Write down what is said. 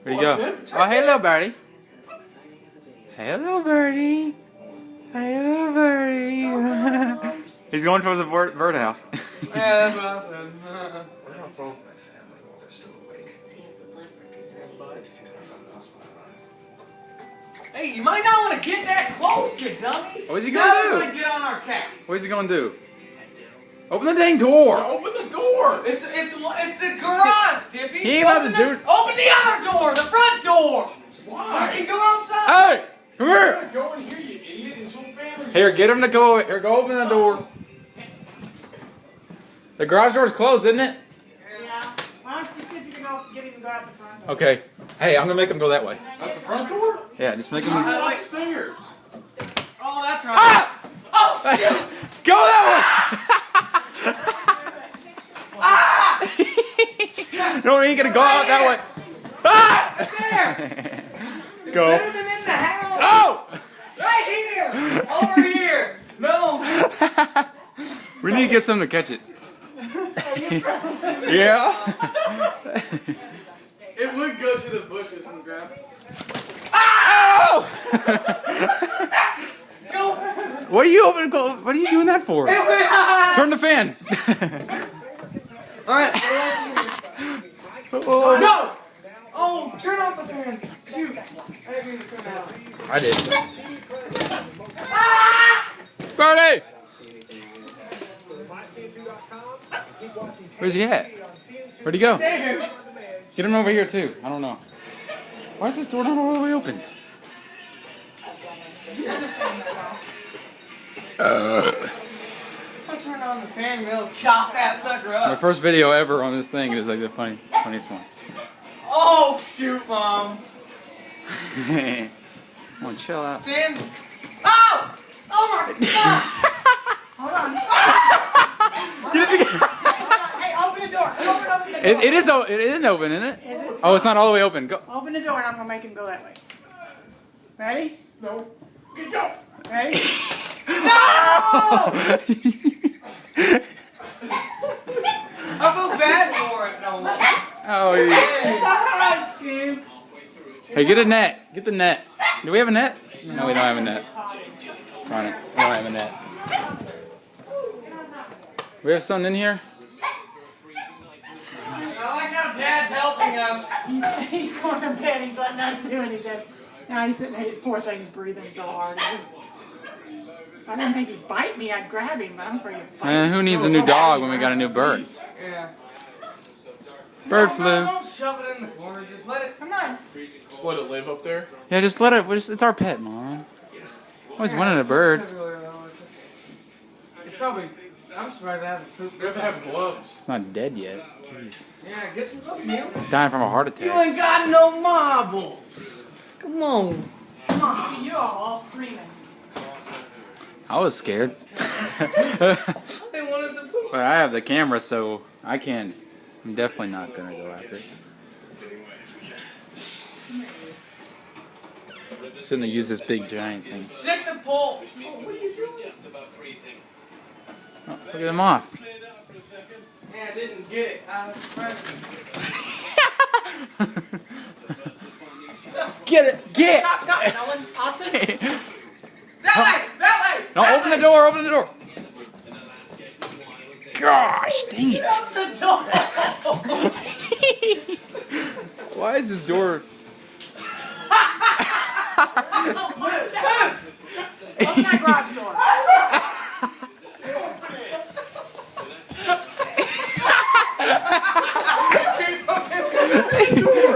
Where'd he go? Oh, hey, little birdie. Hey, little birdie. Hey, little birdie. He's going towards the birdhouse. Yeah, that's what I said. Hey, you might not want to get that close, you dummy. What's he gonna do? Now we're gonna get on our couch. What's he gonna do? Open the dang door. Open the door. It's a garage, Dippy. He ain't about to do it. Open the other door, the front door. Why? You go outside. Hey, come here. Go in here, you idiot. His whole family. Here, get him to go. Here, go open the door. The garage door's closed, isn't it? Yeah. Why don't you see if you can get him to go out the front door? Okay. Hey, I'm gonna make him go that way. At the front door? Yeah, just make him. Upstairs. Oh, that's right. Ah! Oh, shit. Go that way. No, he ain't gonna go out that way. Ah! There. Go. Put him in the house. Oh! Right here. Over here. No. We need to get something to catch it. Yeah. It would go to the bushes and grab. Oh! Go. What are you opening? What are you doing that for? Turn the fan. All right. Oh, No. Oh, turn off the fan. Shoot. I didn't mean to turn it off. I did. Birdie! Where's he at? Where'd he go? There. Get him over here too. I don't know. Why is this door not all the way open? I'll turn on the fan and they'll chop that sucker My up. first video ever on this thing is like the funniest one. Oh, shoot, Mom. Come on, chill out. Stand. Oh! Oh, my God. Hold on. Hey, open the door. Open the door. It isn't open, isn't it? Is it? Oh, it's not all the way open. Go. Open the door and I'm going to make him go that way. Ready? No. Go. Ready? I feel bad for it no more. Oh, yeah. It's alright, Steve. Hey, get a net. Get the net. Do we have a net? No, we don't have a net. Darn it. We don't have a net. We have something in here? I like how Dad's helping us. He's going to bed. He's letting us do it. He said, now he's sitting there, poor thing's breathing so hard. I didn't think he'd bite me. I'd grab him, but I'm afraid he'd bite me. Who needs a new dog when we got a new bird? Yeah. Bird No, flu. don't shove it in the corner. Just let it. Come on. Just let it live up there. Yeah, just let it. It's our pet, Mom. Always wanted a bird. It's probably. I'm surprised it hasn't pooped. We have to have gloves. It's not dead yet. Jeez. Yeah, get some gloves, Neil. Dying from a heart You attack. ain't got no marbles. Come on. Come on. You're all screaming. I was scared. They wanted to poop. But I have the camera, so I can't. I'm definitely not gonna go after it. Shouldn't have used this big giant thing. Sit the pole. Oh, look at the moth. Yeah, I didn't get it. I was trying to. Get it! Get! Stop, Nolan. Austin. That way! No, open the door! Open the door! Gosh, dang it! The door! Why is this door? Open that garage door. Keep opening the door!